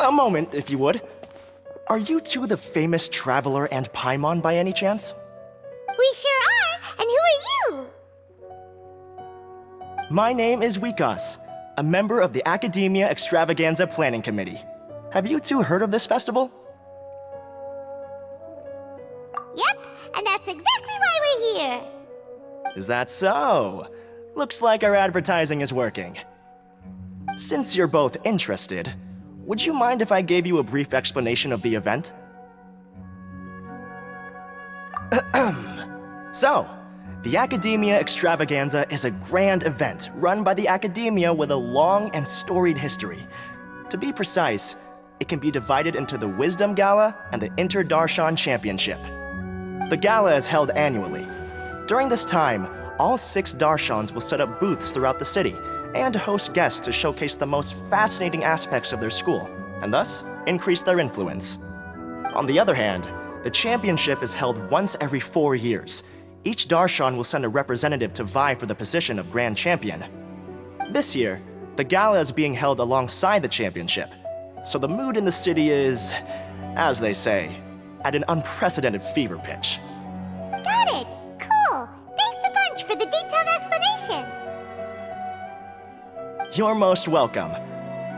A moment, if you would. Are you two the famous Traveler and Paimon by any chance? We sure are! And who are you? My name is Wikas, a member of the Academia Extravaganza Planning Committee. Have you two heard of this festival? Yep, and that's exactly why we're here. Is that so? Looks like our advertising is working. Since you're both interested, would you mind if I gave you a brief explanation of the event? So, the Academia Extravaganza is a grand event run by the Academia with a long and storied history. To be precise, it can be divided into the Wisdom Gala and the Inter-Darshan Championship. The gala is held annually. During this time, all 6 Darshans will set up booths throughout the city and host guests to showcase the most fascinating aspects of their school, and thus increase their influence. On the other hand, the championship is held once every 4 years. Each Darshan will send a representative to vie for the position of Grand Champion. This year, the gala is being held alongside the championship, so the mood in the city is, as they say, at an unprecedented fever pitch. Got it! Cool! Thanks a bunch for the detailed explanation! You're most welcome.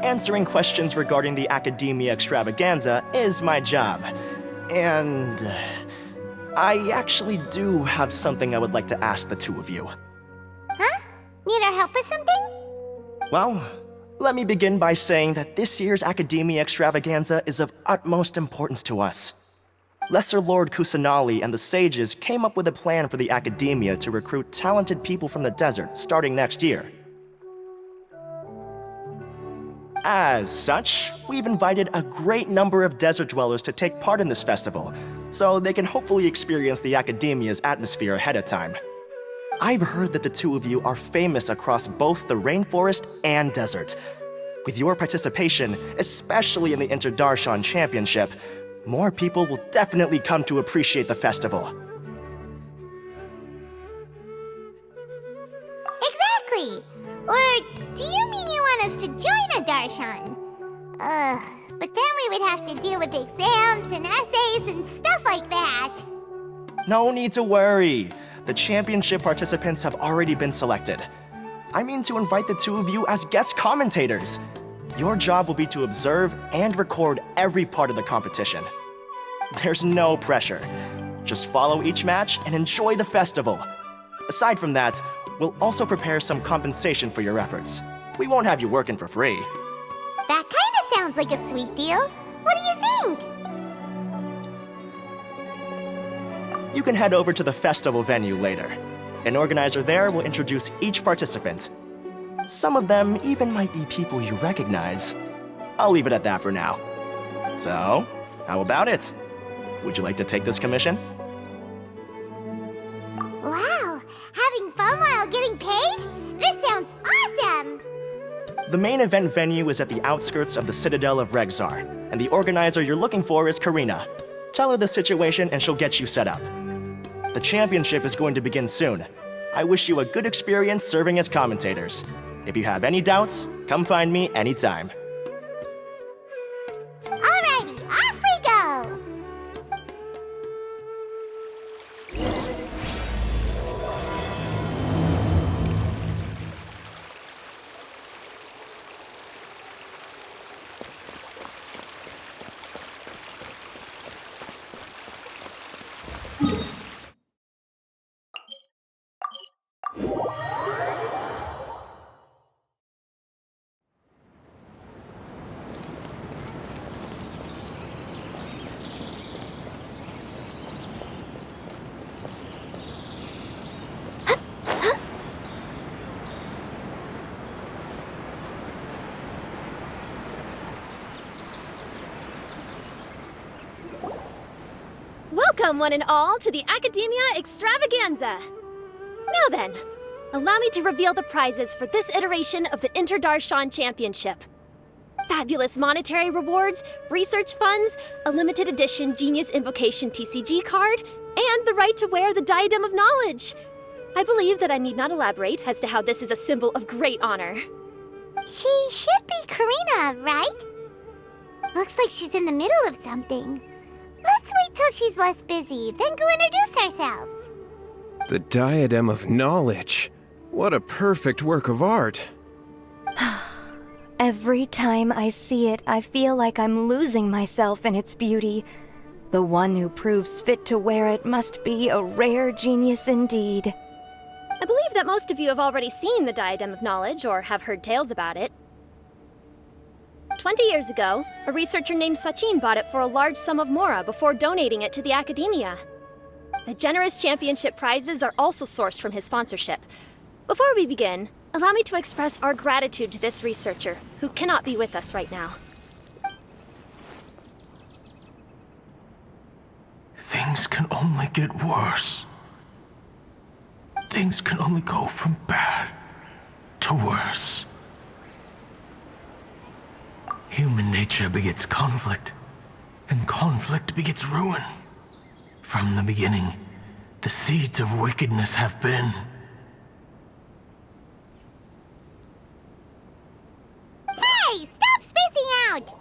Answering questions regarding the Academia Extravaganza is my job. And I actually do have something I would like to ask the two of you. Huh? Need our help with something? Well, let me begin by saying that this year's Academia Extravaganza is of utmost importance to us. Lesser Lord Kusanali and the sages came up with a plan for the Academia to recruit talented people from the desert starting next year. As such, we've invited a great number of desert dwellers to take part in this festival, so they can hopefully experience the Academia's atmosphere ahead of time. I've heard that the two of you are famous across both the rainforest and desert. With your participation, especially in the Inter-Darshan Championship, more people will definitely come to appreciate the festival. Exactly! Or do you mean you want us to join a Darshan? But then we would have to deal with exams and essays and stuff like that. No need to worry. The championship participants have already been selected. I mean to invite the two of you as guest commentators. Your job will be to observe and record every part of the competition. There's no pressure. Just follow each match and enjoy the festival. Aside from that, we'll also prepare some compensation for your efforts. We won't have you working for free. That kinda sounds like a sweet deal. What do you think? You can head over to the festival venue later. An organizer there will introduce each participant. Some of them even might be people you recognize. I'll leave it at that for now. So, how about it? Would you like to take this commission? Wow! Having fun while getting paid? This sounds awesome! The main event venue is at the outskirts of the Citadel of Regzar, and the organizer you're looking for is Karina. Tell her the situation and she'll get you set up. The championship is going to begin soon. I wish you a good experience serving as commentators. If you have any doubts, come find me anytime. Alrighty, off we go! Welcome, one and all, to the Academia Extravaganza! Now then, allow me to reveal the prizes for this iteration of the Inter-Darshan Championship. Fabulous monetary rewards, research funds, a limited edition Genius Invocation TCG card, and the right to wear the Diadem of Knowledge. I believe that I need not elaborate as to how this is a symbol of great honor. She should be Karina, right? Looks like she's in the middle of something. Let's wait till she's less busy, then go introduce ourselves. The Diadem of Knowledge. What a perfect work of art. Every time I see it, I feel like I'm losing myself in its beauty. The one who proves fit to wear it must be a rare genius indeed. I believe that most of you have already seen the Diadem of Knowledge or have heard tales about it. 20 years ago, a researcher named Sachin bought it for a large sum of mora before donating it to the Academia. The generous championship prizes are also sourced from his sponsorship. Before we begin, allow me to express our gratitude to this researcher, who cannot be with us right now. Things can only get worse. Things can only go from bad to worse. Human nature begets conflict, and conflict begets ruin. From the beginning, the seeds of wickedness have been. Hey, stop spacing out!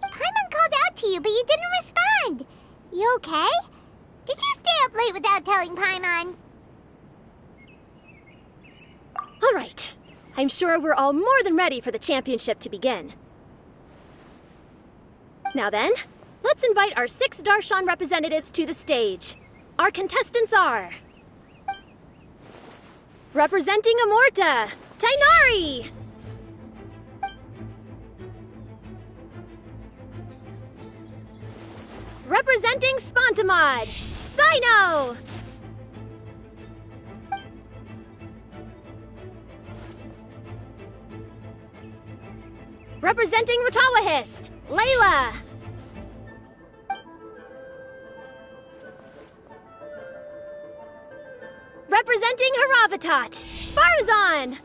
Paimon called out to you, but you didn't respond. You okay? Did you stay up late without telling Paimon? All right. I'm sure we're all more than ready for the championship to begin. Now then, let's invite our 6 Darshan representatives to the stage. Our contestants are... Representing Amorta, Tainari! Representing Spontamod, Sino! Representing Ratawahist, Layla! Representing Haravatat, Farazan!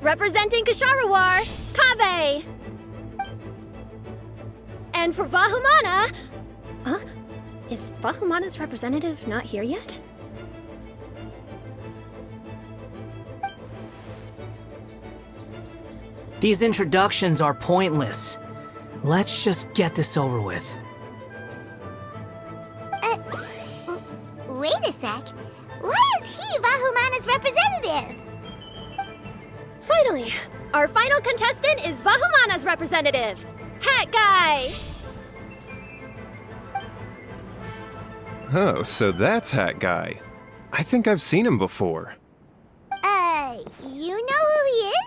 Representing Kasharawar, Kaveh! And for Vahumana... Huh? Is Vahumana's representative not here yet? These introductions are pointless. Let's just get this over with. Wait a sec. Why is he Vahumana's representative? Finally, our final contestant is Vahumana's representative, Hat Guy! Oh, so that's Hat Guy. I think I've seen him before. You know who he is?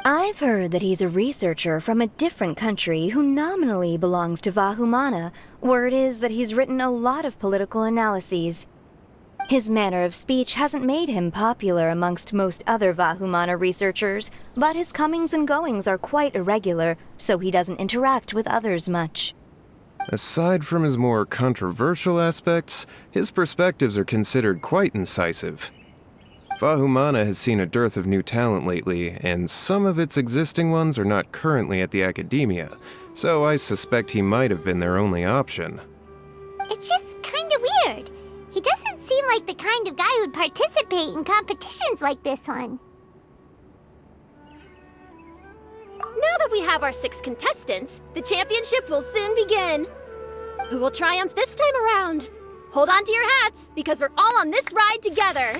I've heard that he's a researcher from a different country who nominally belongs to Vahumana. Word is that he's written a lot of political analyses. His manner of speech hasn't made him popular amongst most other Vahumana researchers, but his comings and goings are quite irregular, so he doesn't interact with others much. Aside from his more controversial aspects, his perspectives are considered quite incisive. Vahumana has seen a dearth of new talent lately, and some of its existing ones are not currently at the Academia, so I suspect he might have been their only option. It's just kinda weird. He doesn't seem like the kind of guy who'd participate in competitions like this one. Now that we have our 6 contestants, the championship will soon begin. Who will triumph this time around? Hold on to your hats, because we're all on this ride together.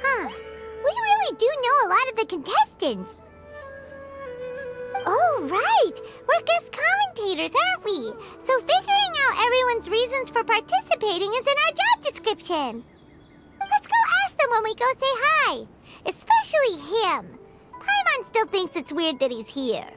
Huh. We really do know a lot of the contestants. Oh, right! We're guest commentators, aren't we? So figuring out everyone's reasons for participating is in our job description. Let's go ask them when we go say hi. Especially him. Paimon still thinks it's weird that he's here.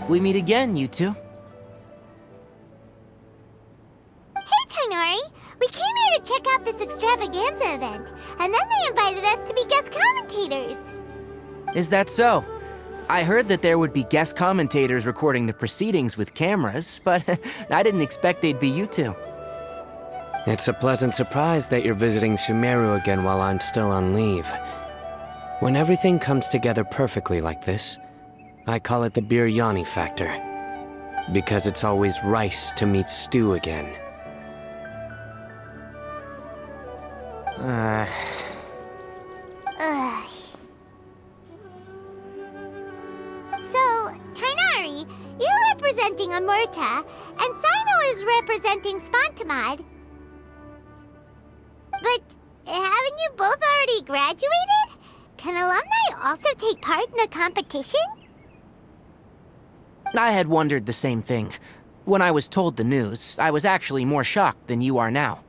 We meet again, you two. Hey, Tainari! We came here to check out this extravaganza event, and then they invited us to be guest commentators. Is that so? I heard that there would be guest commentators recording the proceedings with cameras, but I didn't expect they'd be you two. It's a pleasant surprise that you're visiting Sumeru again while I'm still on leave. When everything comes together perfectly like this, I call it the biryani factor. Because it's always rice to meet stew again. Ugh. So, Tainari, you're representing Amurta, and Sino is representing Spantamad. But haven't you both already graduated? Can alumni also take part in a competition? I had wondered the same thing. When I was told the news, I was actually more shocked than you are now.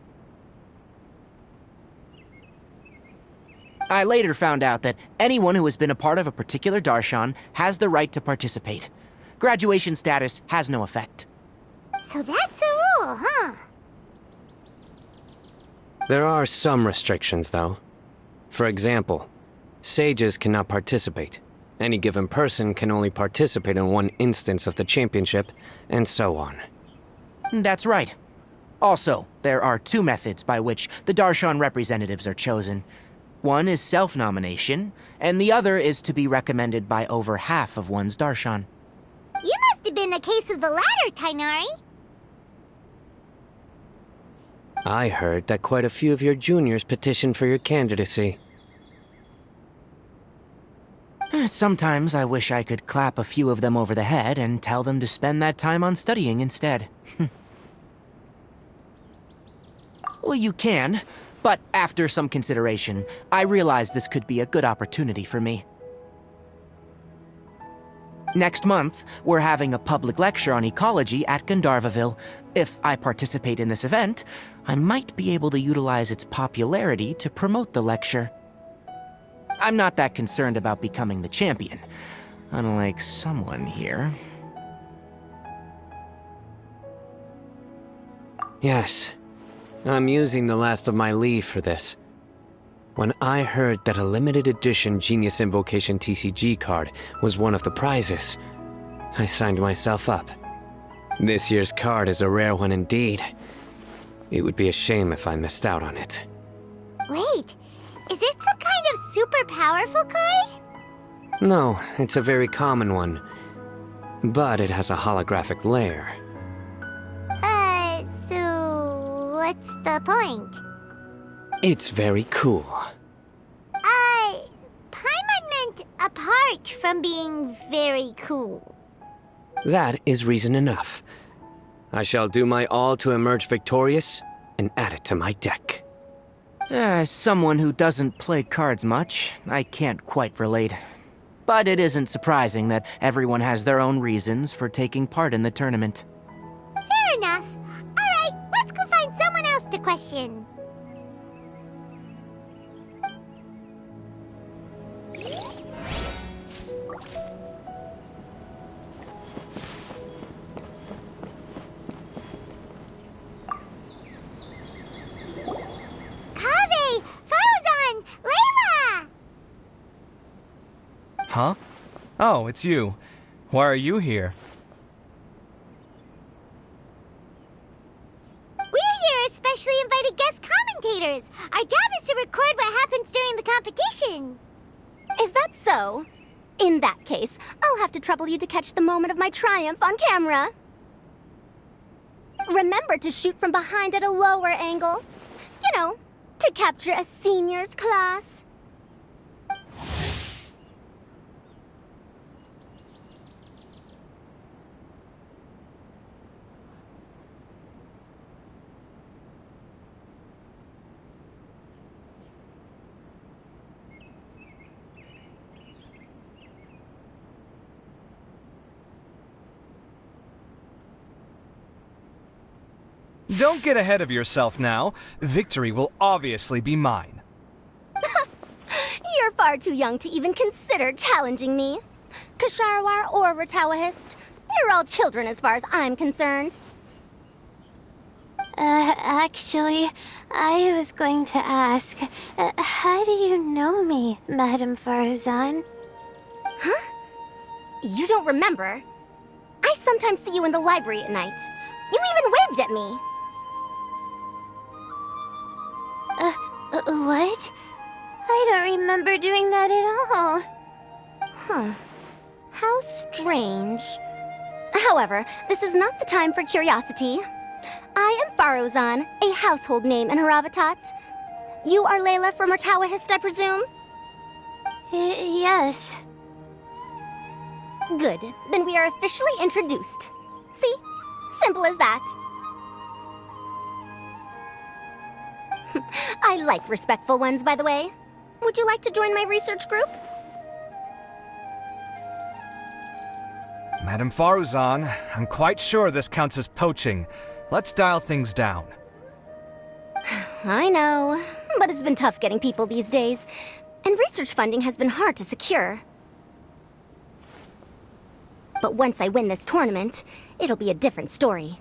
I later found out that anyone who has been a part of a particular darshan has the right to participate. Graduation status has no effect. So that's a rule, huh? There are some restrictions, though. For example, sages cannot participate. Any given person can only participate in one instance of the championship, and so on. That's right. Also, there are two methods by which the darshan representatives are chosen. One is self-nomination, and the other is to be recommended by over half of one's darshan. You must have been a case of the latter, Tainari. I heard that quite a few of your juniors petitioned for your candidacy. Sometimes I wish I could clap a few of them over the head and tell them to spend that time on studying instead. Well, you can, but after some consideration, I realized this could be a good opportunity for me. Next month, we're having a public lecture on ecology at Gandharvaville. If I participate in this event, I might be able to utilize its popularity to promote the lecture. I'm not that concerned about becoming the champion, unlike someone here. Yes, I'm using the last of my leave for this. When I heard that a limited edition Genius Invocation TCG card was one of the prizes, I signed myself up. This year's card is a rare one indeed. It would be a shame if I missed out on it. Wait, is it some kind of super powerful card? No, it's a very common one. But it has a holographic layer. So what's the point? It's very cool. Paimon meant apart from being very cool. That is reason enough. I shall do my all to emerge victorious and add it to my deck. As someone who doesn't play cards much, I can't quite relate. But it isn't surprising that everyone has their own reasons for taking part in the tournament. Fair enough. Alright, let's go find someone else to question. Kaveh! Farzan! Layla! Huh? Oh, it's you. Why are you here? We're here as specially invited guest commentators. Our job is to record what happens during the competition. Is that so? In that case, I'll have to trouble you to catch the moment of my triumph on camera. Remember to shoot from behind at a lower angle. You know, to capture a seniors class. Don't get ahead of yourself now. Victory will obviously be mine. You're far too young to even consider challenging me. Kasharwar or Ratawahist, you're all children as far as I'm concerned. Actually, I was going to ask, how do you know me, Madame Farzan? Huh? You don't remember? I sometimes see you in the library at night. You even waved at me. What? I don't remember doing that at all. Huh. How strange. However, this is not the time for curiosity. I am Farozan, a household name in Haravatat. You are Layla from Urtawahist, I presume? Yes. Good. Then we are officially introduced. See? Simple as that. I like respectful ones, by the way. Would you like to join my research group? Madam Faruzan, I'm quite sure this counts as poaching. Let's dial things down. I know, but it's been tough getting people these days, and research funding has been hard to secure. But once I win this tournament, it'll be a different story.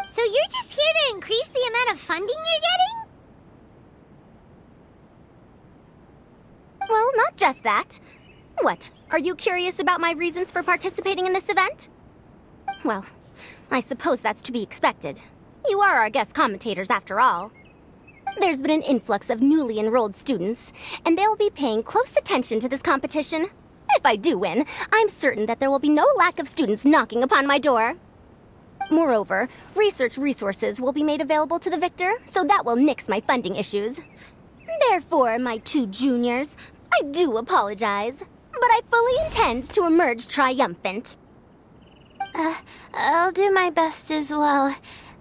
So you're just here to increase the amount of funding you're getting? Well, not just that. What, are you curious about my reasons for participating in this event? Well, I suppose that's to be expected. You are our guest commentators, after all. There's been an influx of newly enrolled students, and they'll be paying close attention to this competition. If I do win, I'm certain that there will be no lack of students knocking upon my door. Moreover, research resources will be made available to the victor, so that will nix my funding issues. Therefore, my two juniors, I do apologize, but I fully intend to emerge triumphant. I'll do my best as well.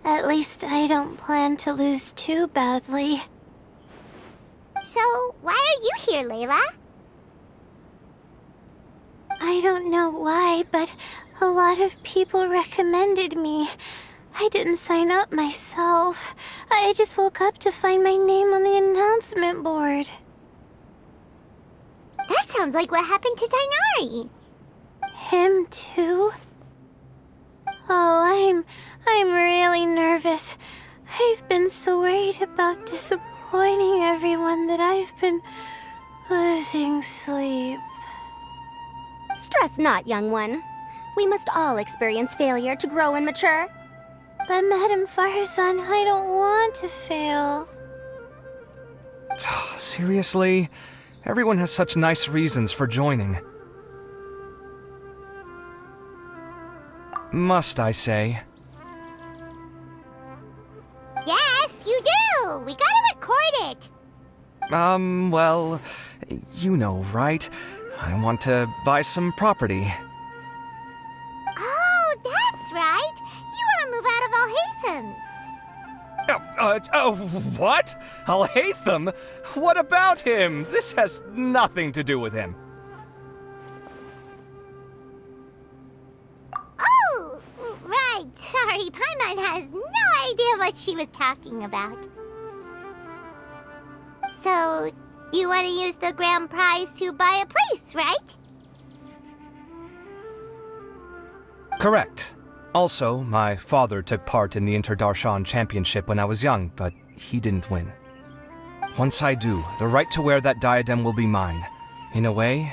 At least I don't plan to lose too badly. So, why are you here, Layla? I don't know why, but a lot of people recommended me. I didn't sign up myself. I just woke up to find my name on the announcement board. That sounds like what happened to Dainari. Him too? Oh, I'm really nervous. I've been so worried about disappointing everyone that I've been losing sleep. Stress not, young one. We must all experience failure to grow and mature. But Madam Farzan, I don't want to fail. Seriously? Everyone has such nice reasons for joining. Must I say? Yes, you do! We gotta record it! Well, you know, right? I want to buy some property. Oh, that's right! You want to move out of Alhatham's. What? Al-Haytham? What about him? This has nothing to do with him. Oh, right. Sorry, Paimon has no idea what she was talking about. So, you want to use the grand prize to buy a place, right? Correct. Also, my father took part in the Interdarshan Championship when I was young, but he didn't win. Once I do, the right to wear that diadem will be mine. In a way,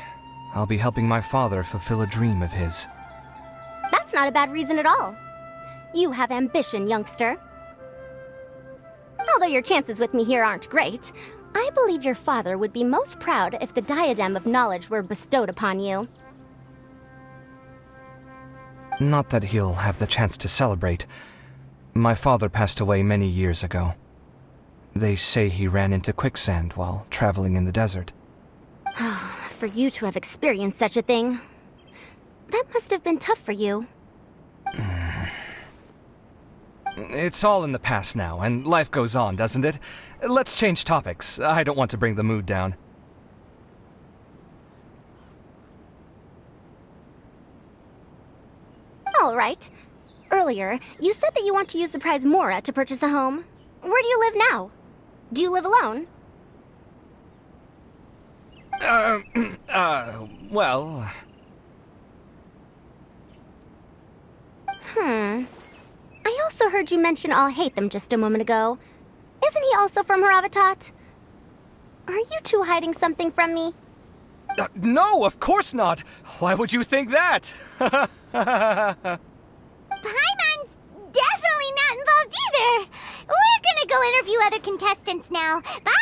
I'll be helping my father fulfill a dream of his. That's not a bad reason at all. You have ambition, youngster. Although your chances with me here aren't great, I believe your father would be most proud if the diadem of knowledge were bestowed upon you. Not that he'll have the chance to celebrate. My father passed away many years ago. They say he ran into quicksand while traveling in the desert. For you to have experienced such a thing, that must have been tough for you. It's all in the past now, and life goes on, doesn't it? Let's change topics. I don't want to bring the mood down. All right. Earlier, you said that you want to use the prize Mora to purchase a home. Where do you live now? Do you live alone? Well... I also heard you mention Alhaitham just a moment ago. Isn't he also from Haravatat? Are you two hiding something from me? No, of course not! Why would you think that? Paimon's definitely not involved either. We're gonna go interview other contestants now. Bye!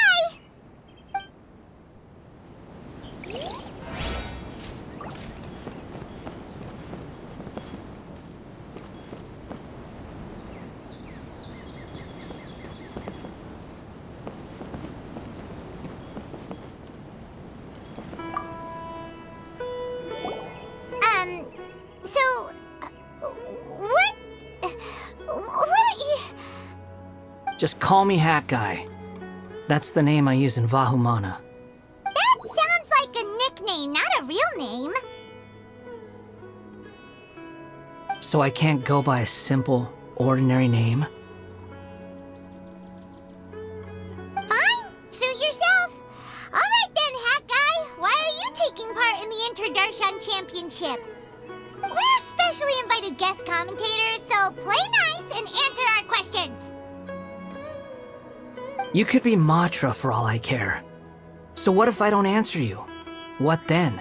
What are you... Just call me Hat Guy. That's the name I use in Vahumana. That sounds like a nickname, not a real name. So I can't go by a simple, ordinary name? Fine, suit yourself. Alright then, Hat Guy, why are you taking part in the Interdarshan Championship? We're specially invited guest commentators, so play nice and answer our questions. You could be Matra for all I care. So what if I don't answer you? What then?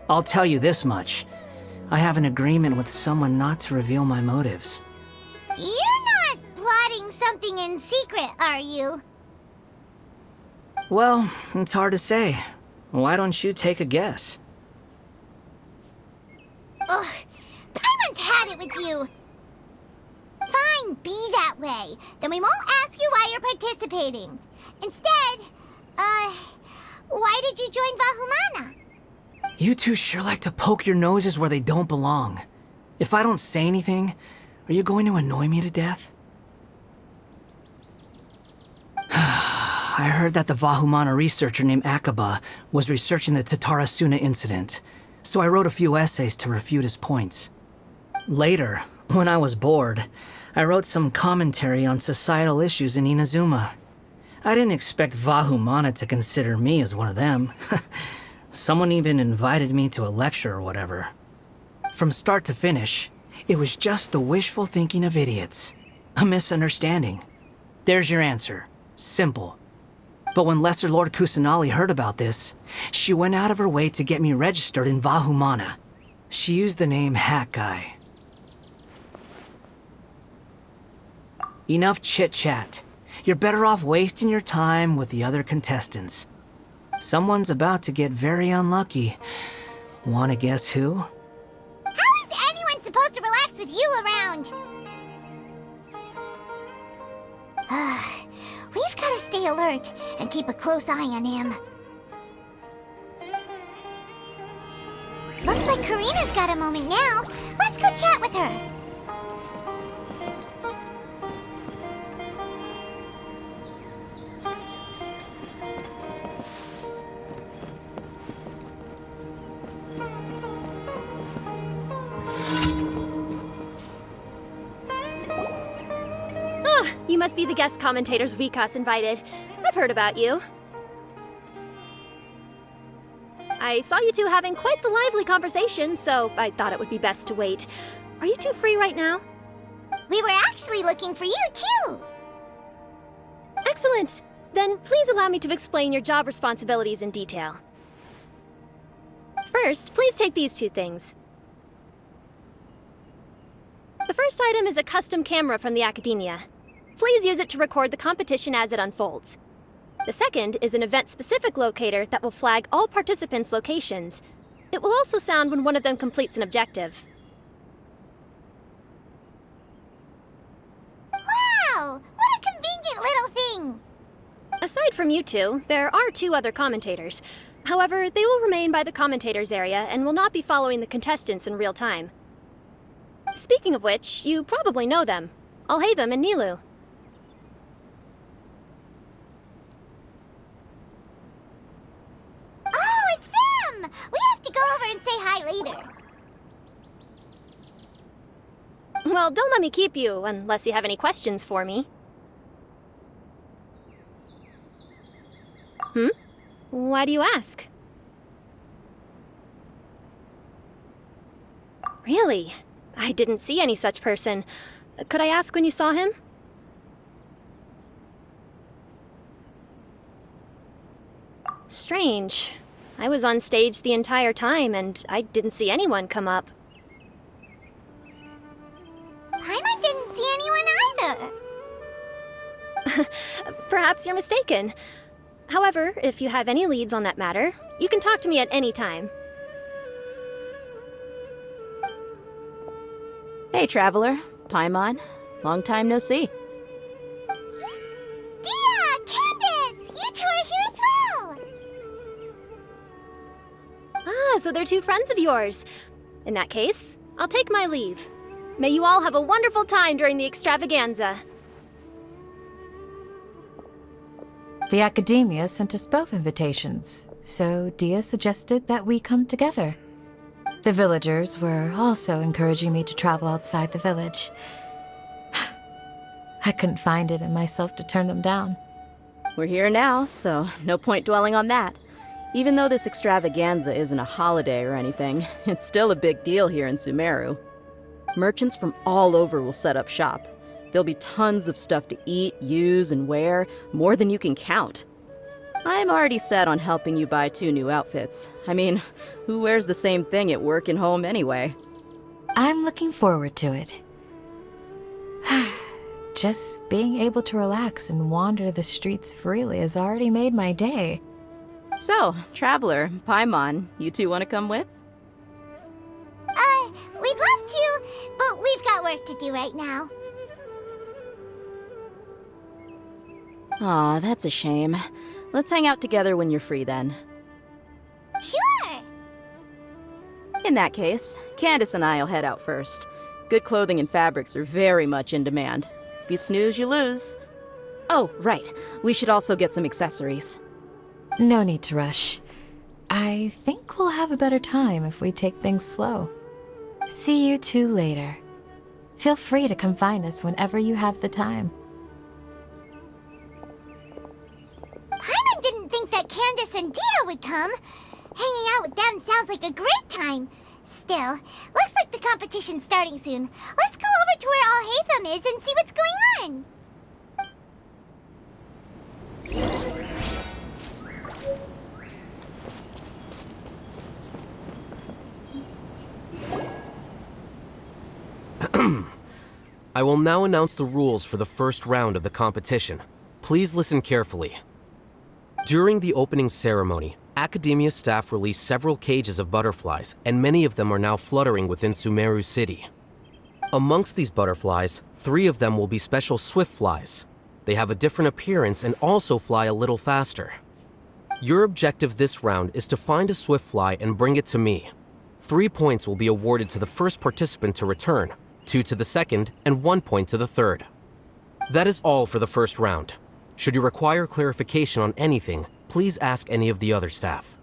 I'll tell you this much. I have an agreement with someone not to reveal my motives. You're not plotting something in secret, are you? Well, it's hard to say. Why don't you take a guess? Ugh, Paimon's had it with you. Fine, be that way. Then we won't ask you why you're participating. Instead, why did you join Vahumana? You two sure like to poke your noses where they don't belong. If I don't say anything, are you going to annoy me to death? I heard that the Vahumana researcher named Akaba was researching the Tatarasuna incident, so I wrote a few essays to refute his points. Later, when I was bored, I wrote some commentary on societal issues in Inazuma. I didn't expect Vahumana to consider me as one of them. Someone even invited me to a lecture or whatever. From start to finish, it was just the wishful thinking of idiots. A misunderstanding. There's your answer. Simple. But when Lesser Lord Kusanali heard about this, she went out of her way to get me registered in Vahumana. She used the name Hat Guy. Enough chit-chat. You're better off wasting your time with the other contestants. Someone's about to get very unlucky. Wanna guess who? How is anyone supposed to relax with you around? We've got to stay alert and keep a close eye on him. Looks like Karina's got a moment now. Let's go chat with her. You must be the guest commentators Vikas invited. I've heard about you. I saw you two having quite the lively conversation, so I thought it would be best to wait. Are you two free right now? We were actually looking for you, too. Excellent! Then please allow me to explain your job responsibilities in detail. First, please take these two things. The first item is a custom camera from the Academia. Please use it to record the competition as it unfolds. The second is an event-specific locator that will flag all participants' locations. It will also sound when one of them completes an objective. Wow! What a convenient little thing! Aside from you two, there are two other commentators. However, they will remain by the commentators area and will not be following the contestants in real time. Speaking of which, you probably know them. Alhaitham and Nilu. Oh, it's them! We have to go over and say hi later. Well, don't let me keep you, unless you have any questions for me. Why do you ask? Really? I didn't see any such person. Could I ask when you saw him? Strange. I was on stage the entire time, and I didn't see anyone come up. Paimon didn't see anyone either. Perhaps you're mistaken. However, if you have any leads on that matter, you can talk to me at any time. Hey, Traveler. Paimon. Long time no see. Dia! Candace! You two are here as well! Ah, so they're two friends of yours. In that case, I'll take my leave. May you all have a wonderful time during the extravaganza. The Academia sent us both invitations, so Dia suggested that we come together. The villagers were also encouraging me to travel outside the village. I couldn't find it in myself to turn them down. We're here now, so no point dwelling on that. Even though this extravaganza isn't a holiday or anything, it's still a big deal here in Sumeru. Merchants from all over will set up shop. There'll be tons of stuff to eat, use, and wear, more than you can count. I'm already set on helping you buy 2 new outfits. I mean, who wears the same thing at work and home anyway? I'm looking forward to it. Just being able to relax and wander the streets freely has already made my day. So, Traveler, Paimon, you two want to come with? We'd love to, but we've got work to do right now. Aw, that's a shame. Let's hang out together when you're free then. Sure! In that case, Candace and I'll head out first. Good clothing and fabrics are very much in demand. If you snooze, you lose. Oh, right. We should also get some accessories. No need to rush. I think we'll have a better time if we take things slow. See you two later. Feel free to come find us whenever you have the time. Paimon didn't think that Candace and Dia would come. Hanging out with them sounds like a great time. Still, looks like the competition's starting soon. Let's go over to where Alhaitham is and see what's going on. I will now announce the rules for the first round of the competition. Please listen carefully. During the opening ceremony, Academia staff released several cages of butterflies, and many of them are now fluttering within Sumeru City. Amongst these butterflies, 3 of them will be special swift flies. They have a different appearance and also fly a little faster. Your objective this round is to find a swift fly and bring it to me. 3 points will be awarded to the first participant to return, 2 to the second, and 1 point to the third. That is all for the first round. Should you require clarification on anything, please ask any of the other staff.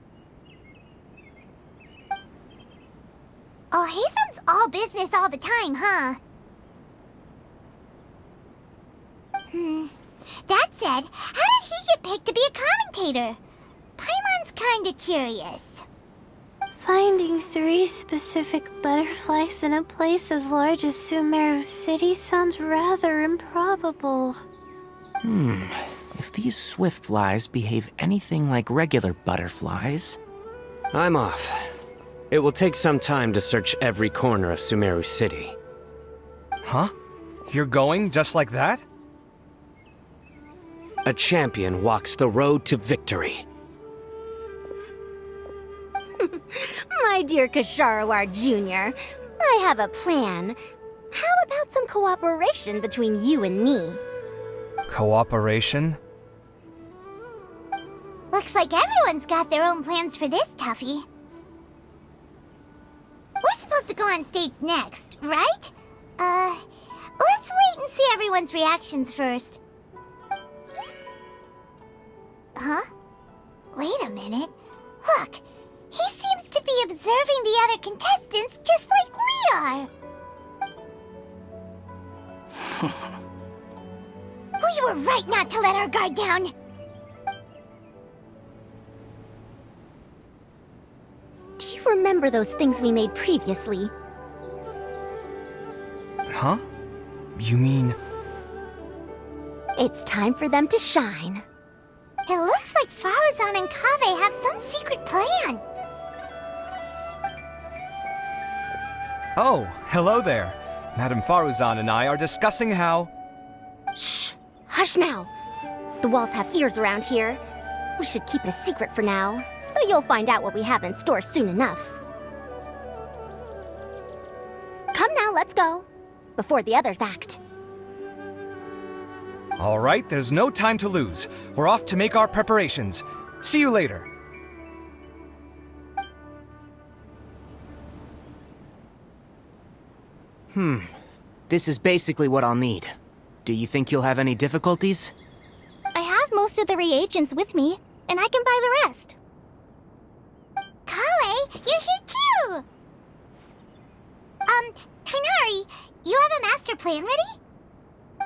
Alhaitham's all business all the time, huh? That said, how did he get picked to be a commentator? Paimon's kinda curious. Finding 3 specific butterflies in a place as large as Sumeru City sounds rather improbable. If these swift flies behave anything like regular butterflies... I'm off. It will take some time to search every corner of Sumeru City. Huh? You're going just like that? A champion walks the road to victory. My dear Kasharawar Jr., I have a plan. How about some cooperation between you and me? Cooperation? Looks like everyone's got their own plans for this, Tuffy. We're supposed to go on stage next, right? Let's wait and see everyone's reactions first. Huh? Wait a minute. Look, he seems to be observing the other contestants just like we are. We were right not to let our guard down. Do you remember those things we made previously? Huh? You mean... It's time for them to shine. It looks like Faruzan and Kaveh have some secret plan. Oh, hello there. Madame Faruzan and I are discussing how... Shh! Hush now! The walls have ears around here. We should keep it a secret for now, but you'll find out what we have in store soon enough. Come now, let's go. Before the others act. All right, there's no time to lose. We're off to make our preparations. See you later. This is basically what I'll need. Do you think you'll have any difficulties? I have most of the reagents with me, and I can buy the rest. Kale, you're here too! Kainari, you have a master plan ready?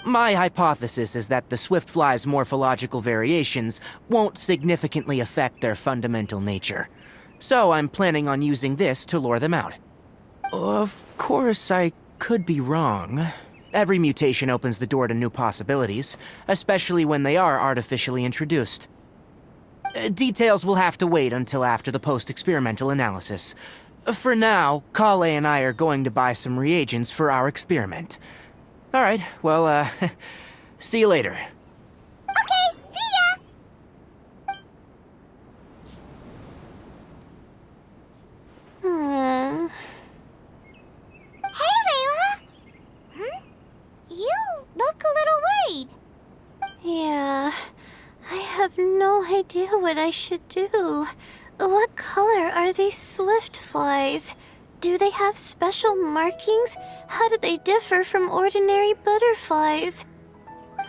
My hypothesis is that the Swiftfly's morphological variations won't significantly affect their fundamental nature. So I'm planning on using this to lure them out. Of course, I could be wrong. Every mutation opens the door to new possibilities, especially when they are artificially introduced. Details will have to wait until after the post-experimental analysis. For now, Kale and I are going to buy some reagents for our experiment. Alright, well, see you later. Okay, see ya! Hey, Layla! You look a little worried. Yeah, I have no idea what I should do. What color are these swift flies? Do they have special markings? How do they differ from ordinary butterflies?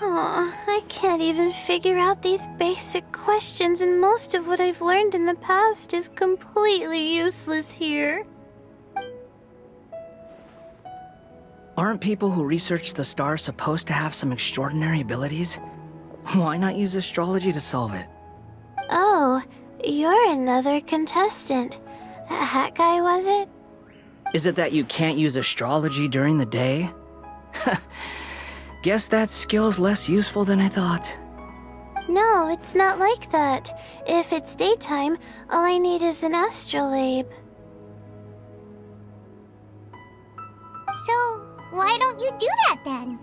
I can't even figure out these basic questions, and most of what I've learned in the past is completely useless here. Aren't people who research the stars supposed to have some extraordinary abilities? Why not use astrology to solve it? Oh, you're another contestant. That guy, was it? Is it that you can't use astrology during the day? Guess that skill's less useful than I thought. No, it's not like that. If it's daytime, all I need is an astrolabe. So, why don't you do that then?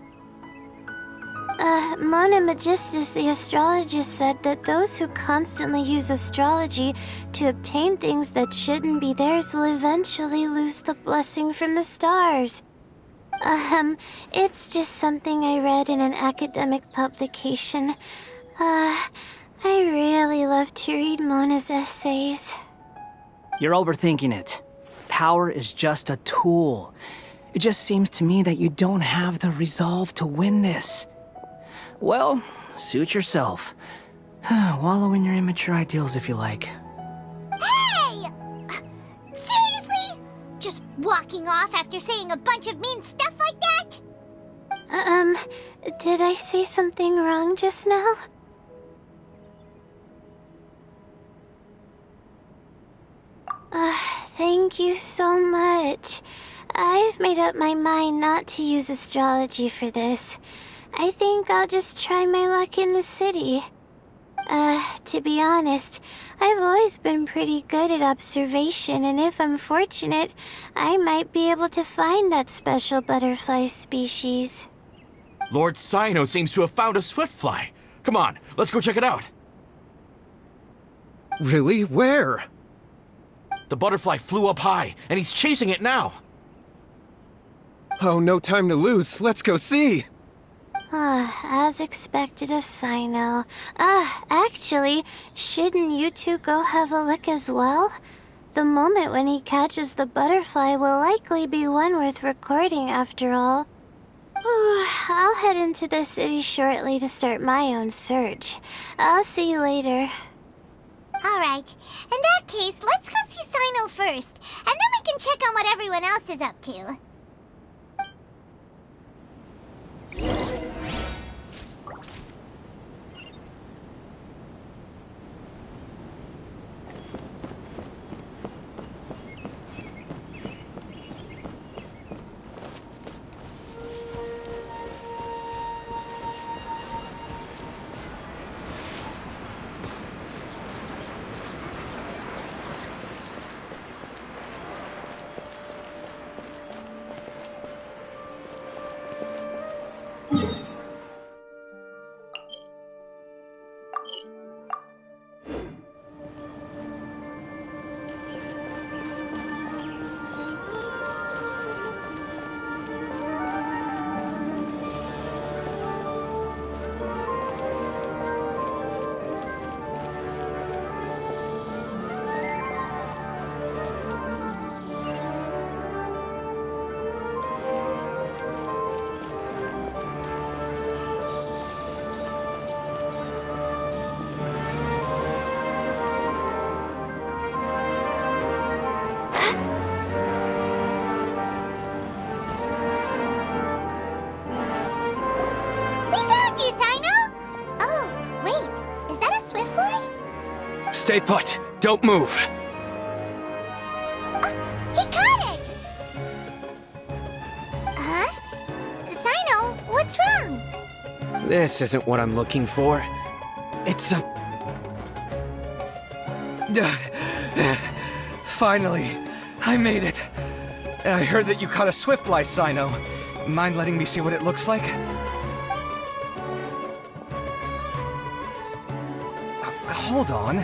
Mona Magistus, the astrologist, said that those who constantly use astrology to obtain things that shouldn't be theirs will eventually lose the blessing from the stars. It's just something I read in an academic publication. I really love to read Mona's essays. You're overthinking it. Power is just a tool. It just seems to me that you don't have the resolve to win this. Well, suit yourself. Wallow in your immature ideals if you like. Hey! Seriously? Just walking off after saying a bunch of mean stuff like that? Did I say something wrong just now? Thank you so much. I've made up my mind not to use astrology for this. I think I'll just try my luck in the city. To be honest, I've always been pretty good at observation, and if I'm fortunate, I might be able to find that special butterfly species. Lord Cyno seems to have found a swiftfly. Come on, let's go check it out. Really? Where? The butterfly flew up high, and he's chasing it now. Oh, no time to lose. Let's go see. As expected of Cyno. Actually, shouldn't you two go have a look as well? The moment when he catches the butterfly will likely be one worth recording after all. I'll head into the city shortly to start my own search. I'll see you later. Alright, in that case, let's go see Cyno first, and then we can check on what everyone else is up to. Stay put. Don't move. He caught it! Huh? Sino, what's wrong? This isn't what I'm looking for. It's a... Finally, I made it. I heard that you caught a swiftfly, Sino. Mind letting me see what it looks like? Hold on.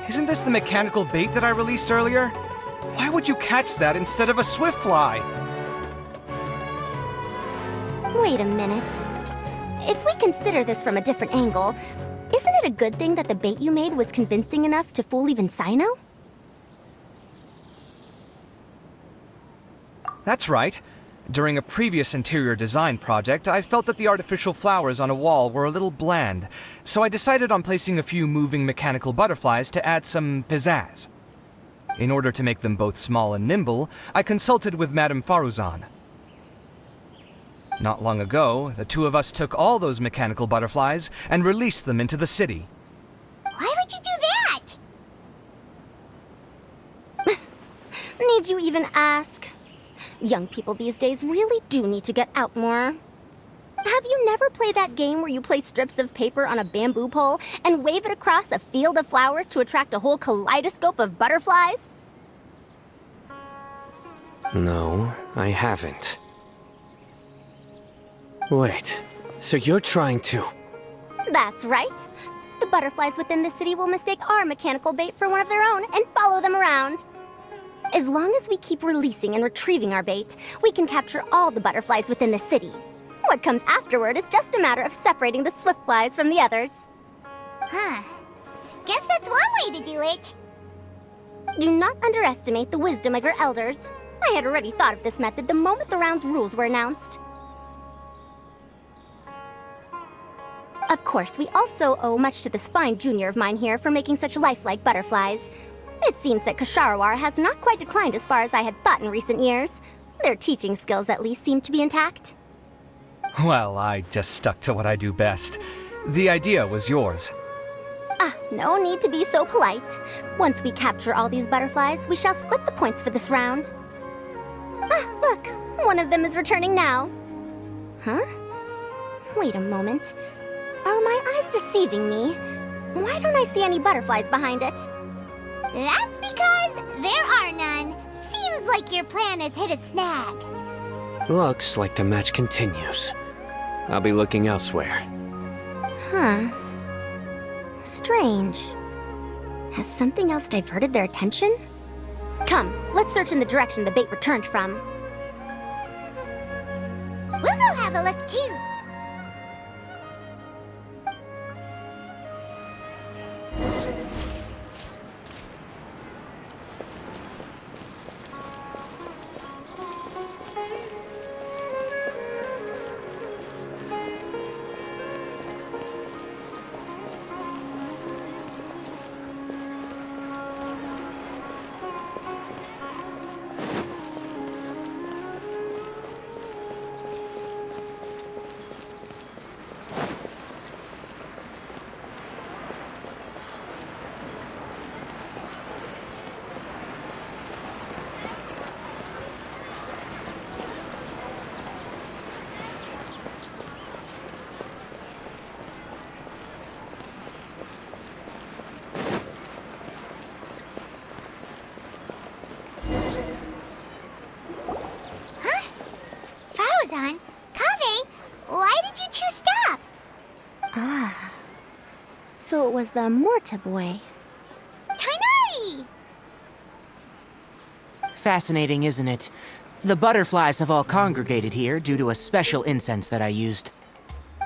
Isn't this the mechanical bait that I released earlier? Why would you catch that instead of a swiftfly? Wait a minute. If we consider this from a different angle, isn't it a good thing that the bait you made was convincing enough to fool even Sino? That's right. During a previous interior design project, I felt that the artificial flowers on a wall were a little bland, so I decided on placing a few moving mechanical butterflies to add some pizzazz. In order to make them both small and nimble, I consulted with Madame Faruzan. Not long ago, the two of us took all those mechanical butterflies and released them into the city. Why would you do that? Need you even ask? Young people these days really do need to get out more. Have you never played that game where you place strips of paper on a bamboo pole and wave it across a field of flowers to attract a whole kaleidoscope of butterflies? No, I haven't. Wait, so you're trying to... That's right. The butterflies within the city will mistake our mechanical bait for one of their own and follow them around. As long as we keep releasing and retrieving our bait, we can capture all the butterflies within the city. What comes afterward is just a matter of separating the swiftflies from the others. Huh. Guess that's one way to do it. Do not underestimate the wisdom of your elders. I had already thought of this method the moment the round's rules were announced. Of course, we also owe much to this fine junior of mine here for making such lifelike butterflies. It seems that Kasharawar has not quite declined as far as I had thought in recent years. Their teaching skills at least seem to be intact. Well, I just stuck to what I do best. The idea was yours. No need to be so polite. Once we capture all these butterflies, we shall split the points for this round. Look, one of them is returning now. Huh? Wait a moment. Are my eyes deceiving me? Why don't I see any butterflies behind it? That's because there are none. Seems like your plan has hit a snag. Looks like the match continues. I'll be looking elsewhere. Huh. Strange. Has something else diverted their attention? Come, let's search in the direction the bait returned from. We'll go have a look too. Kaveh, why did you two stop? So it was the Morta boy. Tainari! Fascinating, isn't it? The butterflies have all congregated here due to a special incense that I used.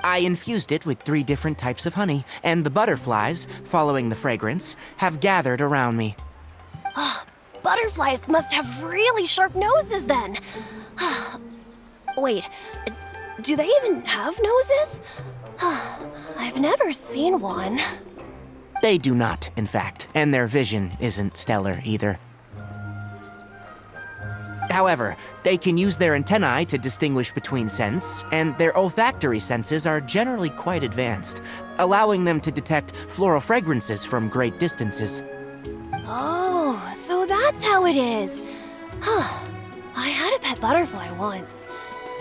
I infused it with 3 different types of honey, and the butterflies, following the fragrance, have gathered around me. Butterflies must have really sharp noses then. Wait, do they even have noses? I've never seen one. They do not, in fact, and their vision isn't stellar either. However, they can use their antennae to distinguish between scents, and their olfactory senses are generally quite advanced, allowing them to detect floral fragrances from great distances. Oh, so that's how it is. I had a pet butterfly once.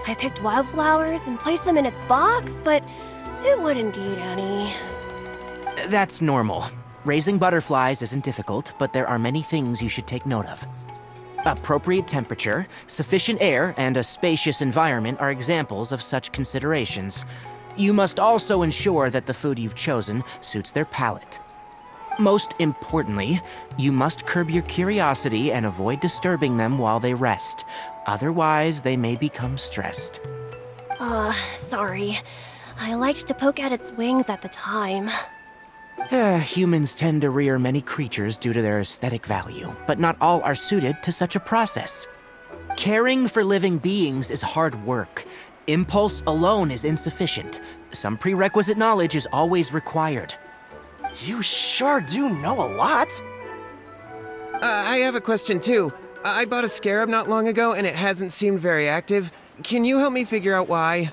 I picked wildflowers and placed them in its box, but it wouldn't eat any. That's normal. Raising butterflies isn't difficult, but there are many things you should take note of. Appropriate temperature, sufficient air, and a spacious environment are examples of such considerations. You must also ensure that the food you've chosen suits their palate. Most importantly, you must curb your curiosity and avoid disturbing them while they rest. Otherwise, they may become stressed. Sorry. I liked to poke at its wings at the time. Humans tend to rear many creatures due to their aesthetic value, but not all are suited to such a process. Caring for living beings is hard work. Impulse alone is insufficient. Some prerequisite knowledge is always required. You sure do know a lot. I have a question too. I bought a scarab not long ago and it hasn't seemed very active. Can you help me figure out why?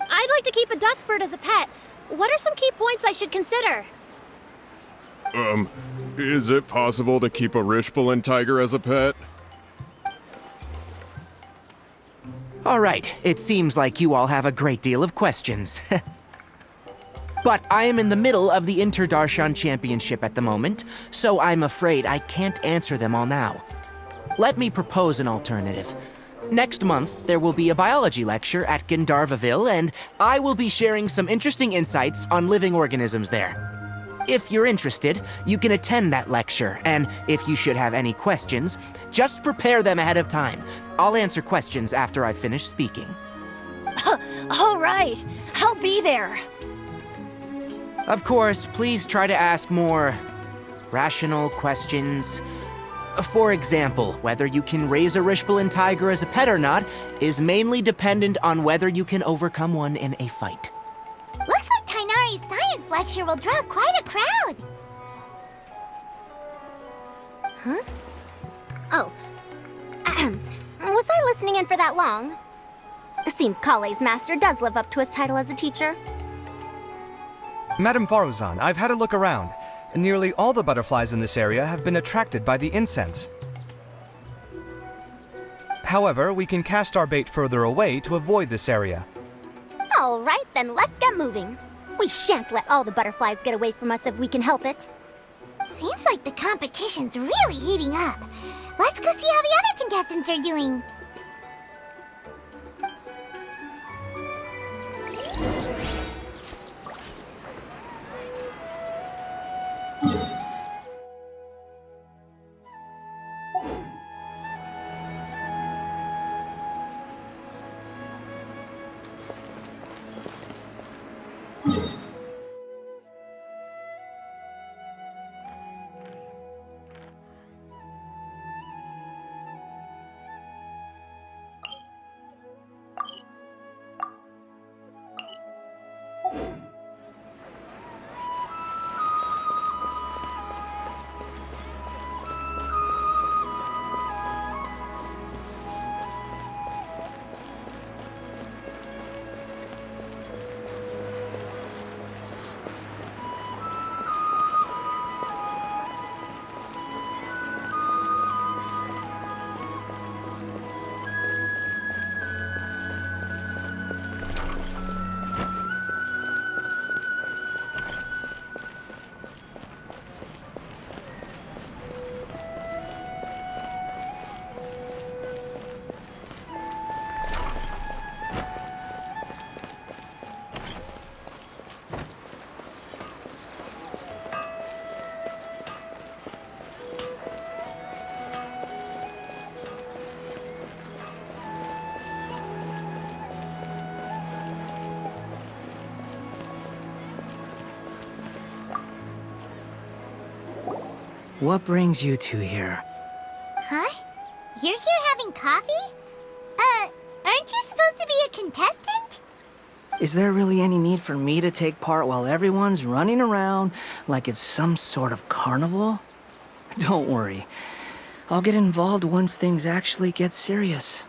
I'd like to keep a dustbird as a pet. What are some key points I should consider? Is it possible to keep a Rishbalin tiger as a pet? All right, it seems like you all have a great deal of questions. But I am in the middle of the Interdarshan Championship at the moment, so I'm afraid I can't answer them all now. Let me propose an alternative. Next month, there will be a biology lecture at Gandharvaville, and I will be sharing some interesting insights on living organisms there. If you're interested, you can attend that lecture, and if you should have any questions, just prepare them ahead of time. I'll answer questions after I've finished speaking. All right, I'll be there. Of course, please try to ask more rational questions. For example, whether you can raise a Rishbalin tiger as a pet or not is mainly dependent on whether you can overcome one in a fight. Looks like Tainari's science lecture will draw quite a crowd. Huh? Oh. Was I listening in for that long? Seems Kale's master does live up to his title as a teacher. Madame Faruzan, I've had a look around. Nearly all the butterflies in this area have been attracted by the incense. However, we can cast our bait further away to avoid this area. All right, then let's get moving. We shan't let all the butterflies get away from us if we can help it. Seems like the competition's really heating up. Let's go see how the other contestants are doing. What brings you two here? Huh? You're here having coffee? Aren't you supposed to be a contestant? Is there really any need for me to take part while everyone's running around like it's some sort of carnival? Don't worry. I'll get involved once things actually get serious.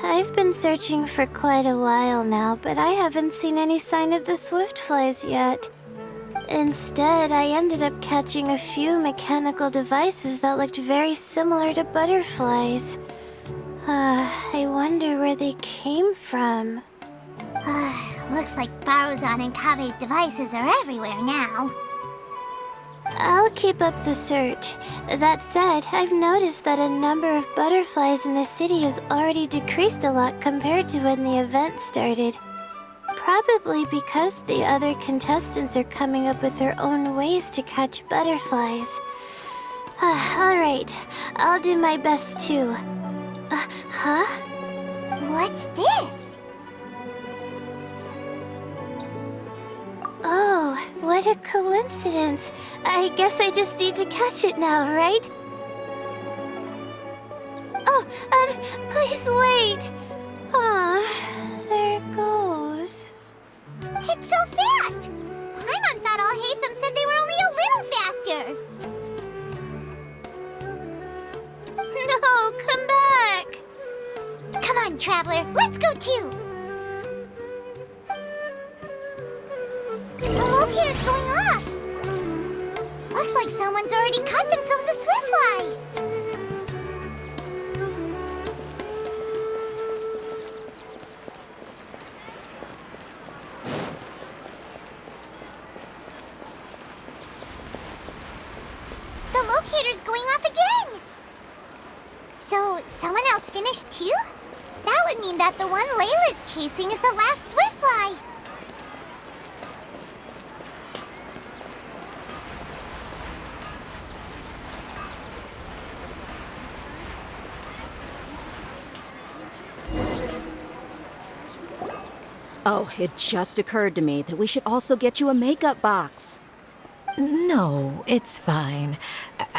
I've been searching for quite a while now, but I haven't seen any sign of the swiftflies yet. Instead, I ended up catching a few mechanical devices that looked very similar to butterflies. I wonder where they came from. Looks like Baruzan and Kave's devices are everywhere now. I'll keep up the search. That said, I've noticed that a number of butterflies in the city has already decreased a lot compared to when the event started. Probably because the other contestants are coming up with their own ways to catch butterflies. Alright, I'll do my best too. Huh? What's this? Oh, what a coincidence. I guess I just need to catch it now, right? Oh, please wait. There it goes. It's so fast! Paimon thought all Hatham said they were only a little faster. No, come back. Come on, Traveler, let's go too. The locator's going off! Looks like someone's already caught themselves a swiftfly! The locator's going off again! So, someone else finished too? That would mean that the one Layla's chasing is the last swiftfly! Oh, it just occurred to me that we should also get you a makeup box. No, it's fine.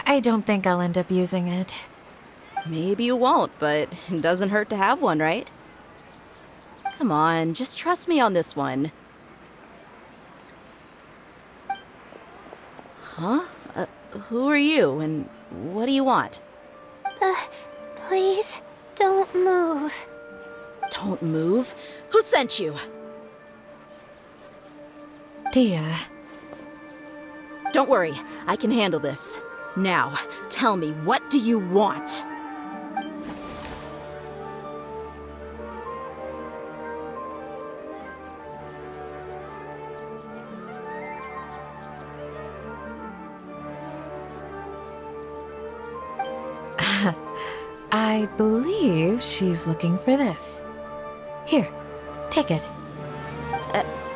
I don't think I'll end up using it. Maybe you won't, but it doesn't hurt to have one, right? Come on, just trust me on this one. Huh? Who are you, and what do you want? Please, don't move. Don't move? Who sent you? Dia. Don't worry, I can handle this. Now, tell me, what do you want? I believe she's looking for this. Here, take it.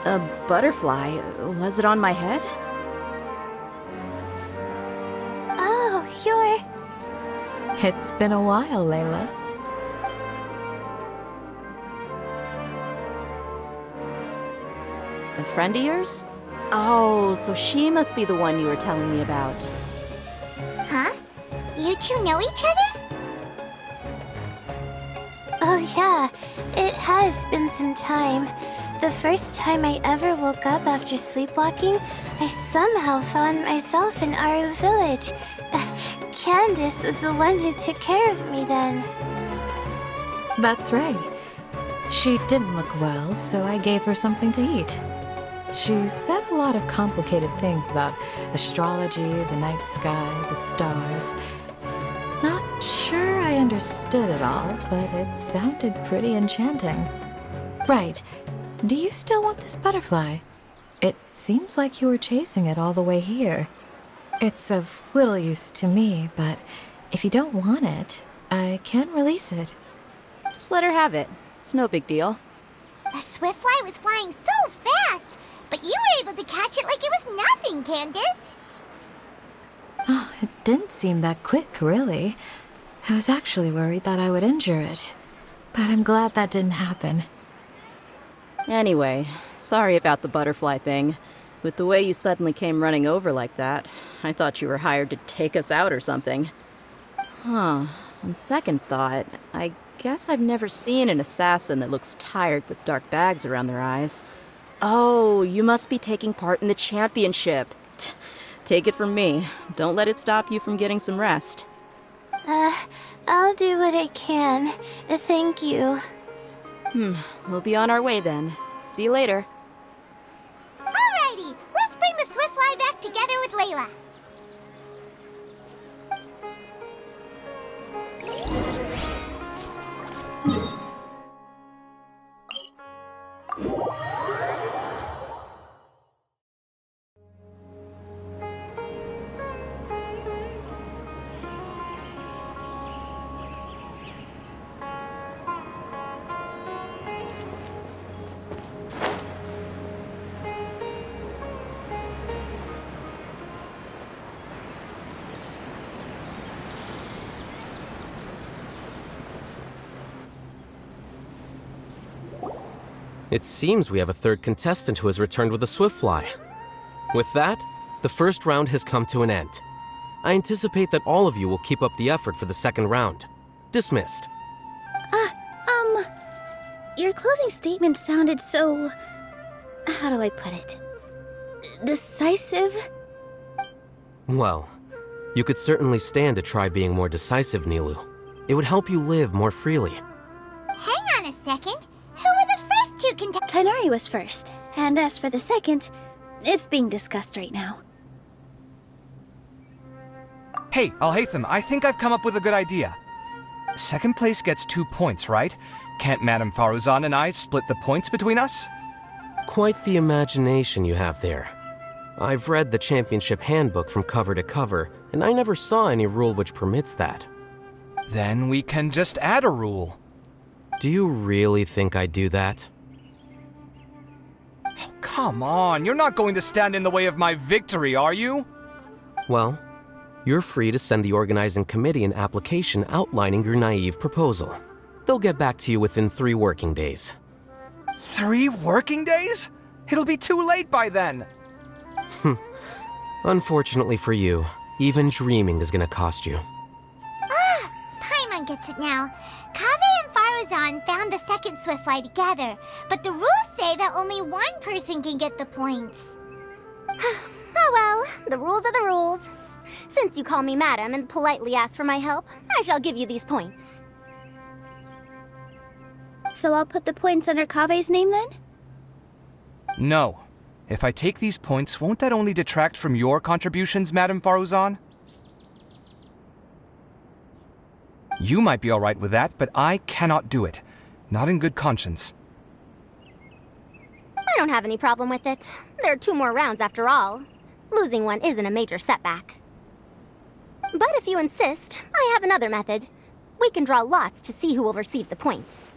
A butterfly? Was it on my head? Oh, you're... It's been a while, Layla. A friend of yours? Oh, so she must be the one you were telling me about. Huh? You two know each other? Oh yeah, it has been some time. The first time I ever woke up after sleepwalking, I somehow found myself in Aru village. Candace was the one who took care of me then. That's right. She didn't look well, so I gave her something to eat. She said a lot of complicated things about astrology, the night sky, the stars. Not sure I understood it all, but it sounded pretty enchanting. Right. Do you still want this butterfly? It seems like you were chasing it all the way here. It's of little use to me, but if you don't want it, I can release it. Just let her have it. It's no big deal. The Swiftfly was flying so fast, but you were able to catch it like it was nothing, Candace. Oh, it didn't seem that quick, really. I was actually worried that I would injure it. But I'm glad that didn't happen. Anyway, sorry about the butterfly thing. With the way you suddenly came running over like that, I thought you were hired to take us out or something. Huh. On second thought, I guess I've never seen an assassin that looks tired with dark bags around their eyes. Oh, you must be taking part in the championship. Take it from me. Don't let it stop you from getting some rest. I'll do what I can. Thank you. We'll be on our way then. See you later. Alrighty, let's bring the Swiftfly back together with Layla. It seems we have a third contestant who has returned with a Swiftfly. With that, the first round has come to an end. I anticipate that all of you will keep up the effort for the second round. Dismissed. Your closing statement sounded so... how do I put it? Decisive? Well, you could certainly stand to try being more decisive, Nilu. It would help you live more freely. Hang on a second. Who were the first two contestants? Tighnari was first, and as for the second, it's being discussed right now. Hey, Alhaitham, I think I've come up with a good idea. Second place gets 2 points, right? Can't Madame Faruzan and I split the points between us? Quite the imagination you have there. I've read the championship handbook from cover to cover, and I never saw any rule which permits that. Then we can just add a rule. Do you really think I'd do that? Oh, come on, you're not going to stand in the way of my victory, are you? Well, you're free to send the organizing committee an application outlining your naive proposal. They'll get back to you within 3 working days. 3 working days? It'll be too late by then. Unfortunately for you, even dreaming is gonna cost you. Paimon gets it now. Kaveh and Faruzan found the second Swiftfly together, but the rules say that only one person can get the points. Oh well, the rules are the rules. Since you call me madam and politely ask for my help, I shall give you these points. So I'll put the points under Kaveh's name then? No. If I take these points, won't that only detract from your contributions, Madame Faruzan? You might be alright with that, but I cannot do it. Not in good conscience. I don't have any problem with it. There are 2 more rounds after all. Losing one isn't a major setback. But if you insist, I have another method. We can draw lots to see who will receive the points.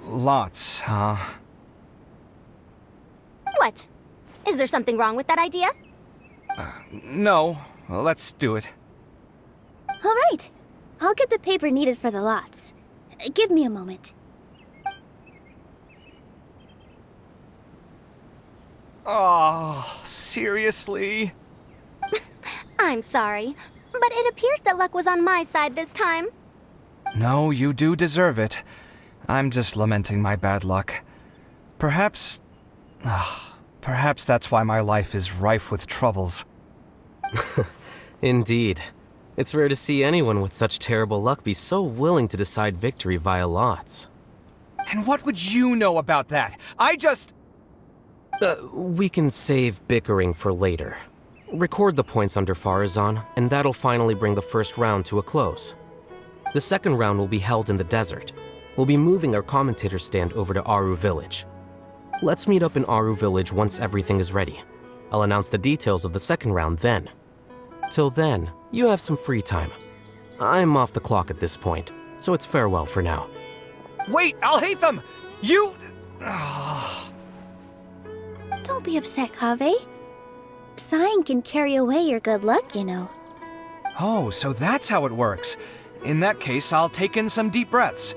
Lots, huh? What? Is there something wrong with that idea? No. Let's do it. All right. I'll get the paper needed for the lots. Give me a moment. Oh, seriously? I'm sorry, but it appears that luck was on my side this time. No, you do deserve it. I'm just lamenting my bad luck. Perhaps that's why my life is rife with troubles. Indeed. It's rare to see anyone with such terrible luck be so willing to decide victory via lots. And what would you know about that? We can save bickering for later. Record the points under Farazan, and that'll finally bring the first round to a close. The second round will be held in the desert. We'll be moving our commentator stand over to Aru Village. Let's meet up in Aru Village once everything is ready. I'll announce the details of the second round then. Till then, you have some free time. I'm off the clock at this point, so it's farewell for now. Wait, I'll hate them! You... Don't be upset, Kaveh. Sighing can carry away your good luck, you know. Oh, so that's how it works. In that case, I'll take in some deep breaths.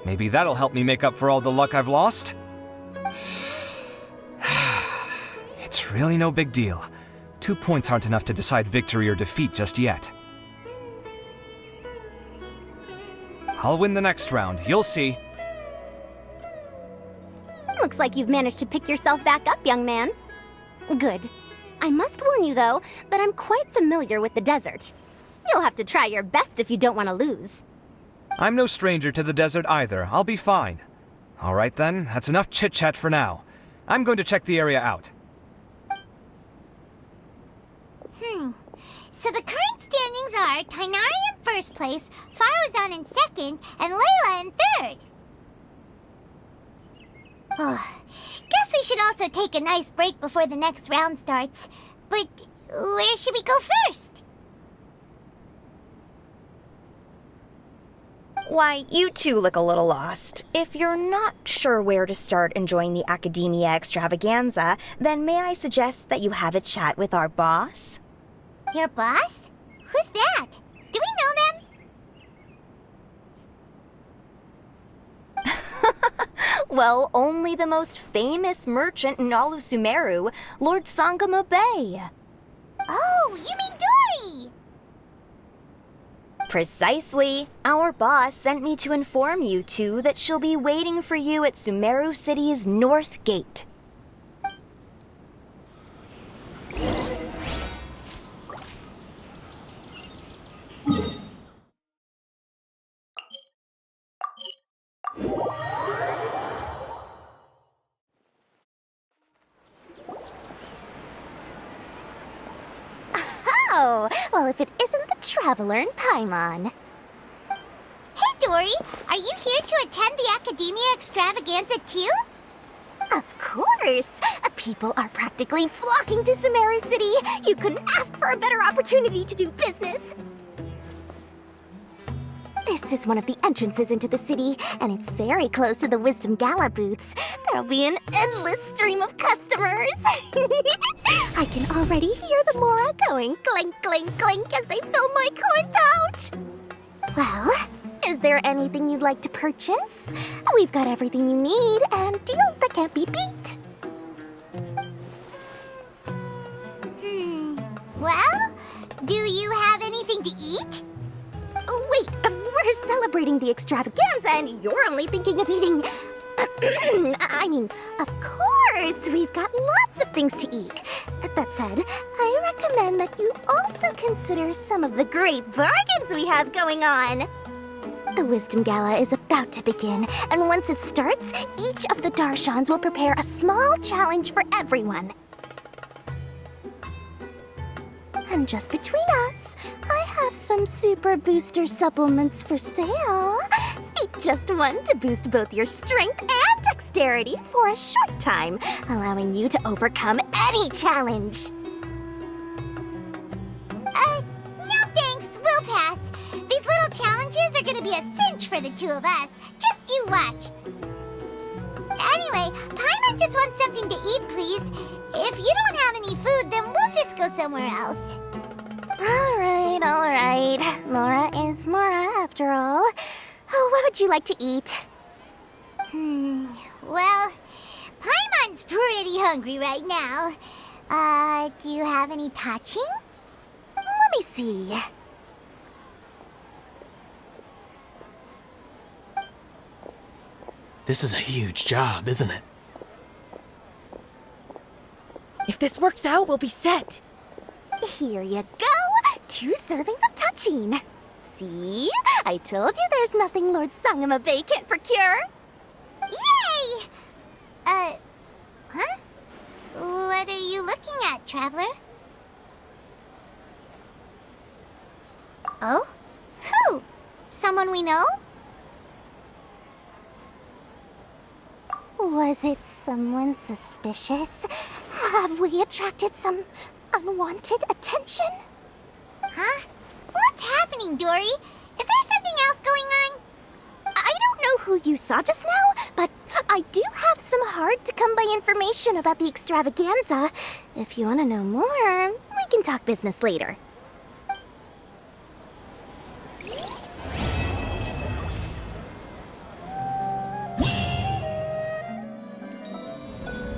Maybe that'll help me make up for all the luck I've lost. It's really no big deal. 2 points aren't enough to decide victory or defeat just yet. I'll win the next round, you'll see. Looks like you've managed to pick yourself back up, young man. Good. I must warn you, though, that I'm quite familiar with the desert. You'll have to try your best if you don't want to lose. I'm no stranger to the desert either. I'll be fine. All right then, that's enough chit-chat for now. I'm going to check the area out. So the current standings are Tainari in first place, Farazan in second, and Layla in third. Guess we should also take a nice break before the next round starts. But where should we go first? Why, you two look a little lost. If you're not sure where to start enjoying the Academia extravaganza, then may I suggest that you have a chat with our boss? Your boss? Who's that? Do we know them? Well, only the most famous merchant in all of Sumeru, Lord Sangamo Bay. Oh, you mean Dory! Precisely. Our boss sent me to inform you two that she'll be waiting for you at Sumeru City's North Gate. Oh, well, if it isn't the Traveler in Paimon. Hey, Dory! Are you here to attend the Academia extravaganza too? Of course! People are practically flocking to Sumeru City. You couldn't ask for a better opportunity to do business. This is one of the entrances into the city, and it's very close to the Wisdom Gala booths. There'll be an endless stream of customers. I can already hear the Mora going clink, clink, clink as they fill my coin pouch. Well, is there anything you'd like to purchase? We've got everything you need and deals that can't be beat. Well, do you have anything to eat? Oh, wait, we're celebrating the extravaganza and you're only thinking of eating... I mean, of course, we've got lots of things to eat. That said, I recommend that you also consider some of the great bargains we have going on. The Wisdom Gala is about to begin, and once it starts, each of the Darshans will prepare a small challenge for everyone. And just between us, I have some super booster supplements for sale. Eat just one to boost both your strength and dexterity for a short time, allowing you to overcome any challenge. No thanks, we'll pass. These little challenges are gonna be a cinch for the two of us. Just you watch. Anyway, Paimon just wants something to eat, please. If you don't have any food, then we'll just go somewhere else. All right. Mora is Mora, after all. What would you like to eat? Well, Paimon's pretty hungry right now. Do you have any touching? Let me see. This is a huge job, isn't it? If this works out, we'll be set. Here you go. 2 servings of touching. See? I told you there's nothing Lord Sangamo Bay can't procure. Yay! Huh? What are you looking at, Traveler? Oh? Who? Someone we know? Was it someone suspicious? Have we attracted some unwanted attention? Huh? What's happening, Dory? Is there something else going on? I don't know who you saw just now, but I do have some hard-to-come-by information about the extravaganza. If you want to know more, we can talk business later.